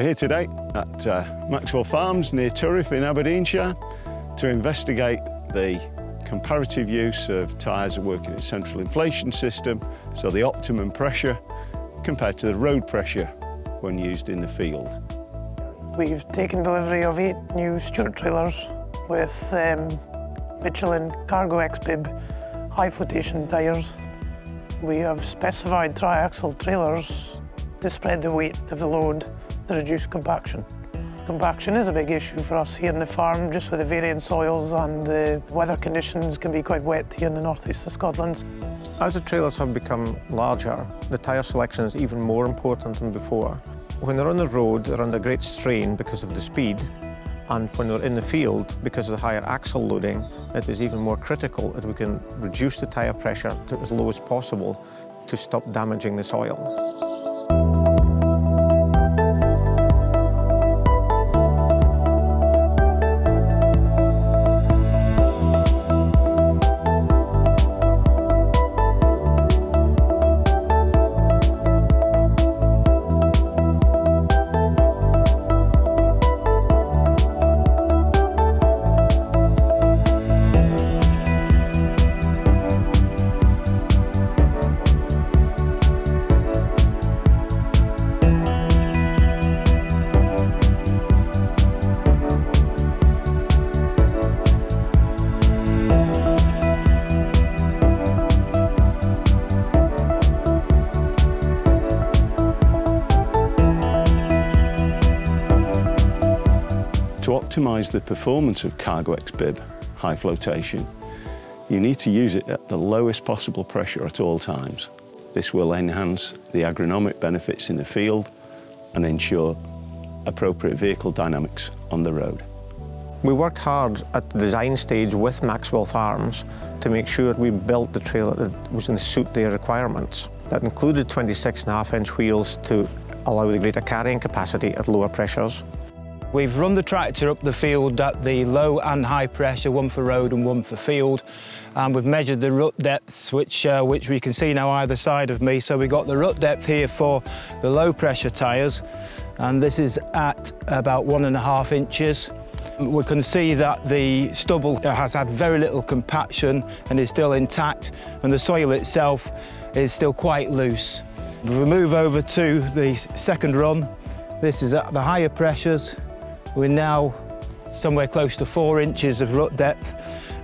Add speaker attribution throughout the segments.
Speaker 1: here today at Maxwell Farms near Turriff in Aberdeenshire to investigate the comparative use of tyres working in a central inflation system, so the optimum pressure compared to the road pressure when used in the field.
Speaker 2: We've taken delivery of 8 new Stewart trailers with Michelin Cargo X-Bib high flotation tyres. We have specified tri-axle trailers to spread the weight of the load to reduce compaction. Compaction is a big issue for us here on the farm, just with the varying soils and the weather conditions can be quite wet here in the northeast of Scotland.
Speaker 3: As the trailers have become larger, the tyre selection is even more important than before. When they're on the road, they're under great strain because of the speed, and when they're in the field, because of the higher axle loading, it is even more critical that we can reduce the tyre pressure to as low as possible to stop damaging the soil.
Speaker 1: To optimise the performance of Cargo X-Bib high flotation, you need to use it at the lowest possible pressure at all times. This will enhance the agronomic benefits in the field and ensure appropriate vehicle dynamics on the road.
Speaker 3: We worked hard at the design stage with Maxwell Farms to make sure we built the trailer that was going to suit their requirements. That included 26.5-inch wheels to allow the greater carrying capacity at lower pressures.
Speaker 4: We've run the tractor up the field at the low and high pressure, one for road and one for field. And we've measured the rut depths, which we can see now either side of me. So we've got the rut depth here for the low pressure tyres, and this is at about 1.5 inches. We can see that the stubble has had very little compaction and is still intact, and the soil itself is still quite loose. If we move over to the second run, this is at the higher pressures. We're now somewhere close to 4 inches of rut depth,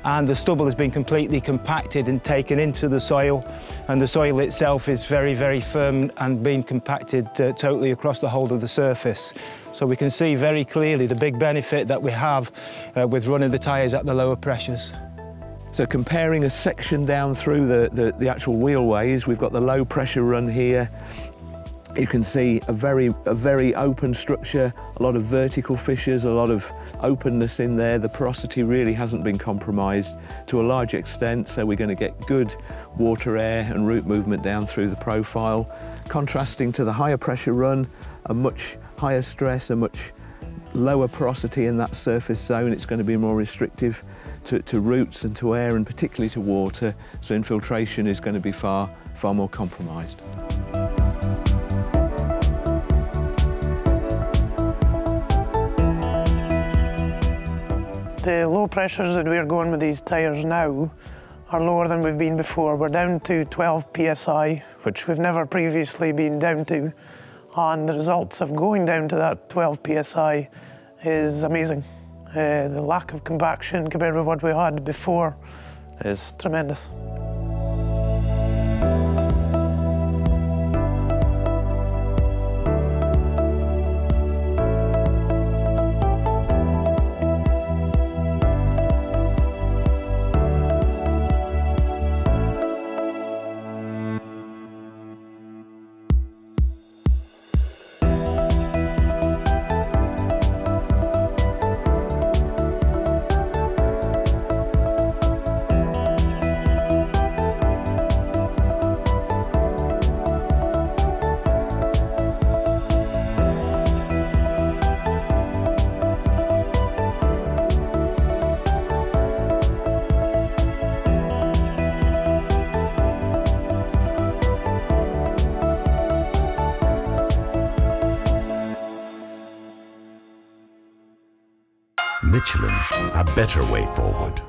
Speaker 4: and the stubble has been completely compacted and taken into the soil, and the soil itself is very, very firm and been compacted totally across the whole of the surface. So we can see very clearly the big benefit that we have with running the tyres at the lower pressures.
Speaker 5: So comparing a section down through the actual wheelways, we've got the low pressure run here. You can see a very open structure, a lot of vertical fissures, a lot of openness in there. The porosity really hasn't been compromised to a large extent, so we're going to get good water, air and root movement down through the profile. Contrasting to the higher pressure run, a much higher stress, a much lower porosity in that surface zone. It's going to be more restrictive to roots and to air, and particularly to water, so infiltration is going to be far more compromised.
Speaker 2: The low pressures that we're going with these tyres now are lower than we've been before. We're down to 12 psi, which we've never previously been down to. And the results of going down to that 12 psi is amazing. The lack of compaction compared with what we had before is tremendous.
Speaker 6: Michelin, a better way forward.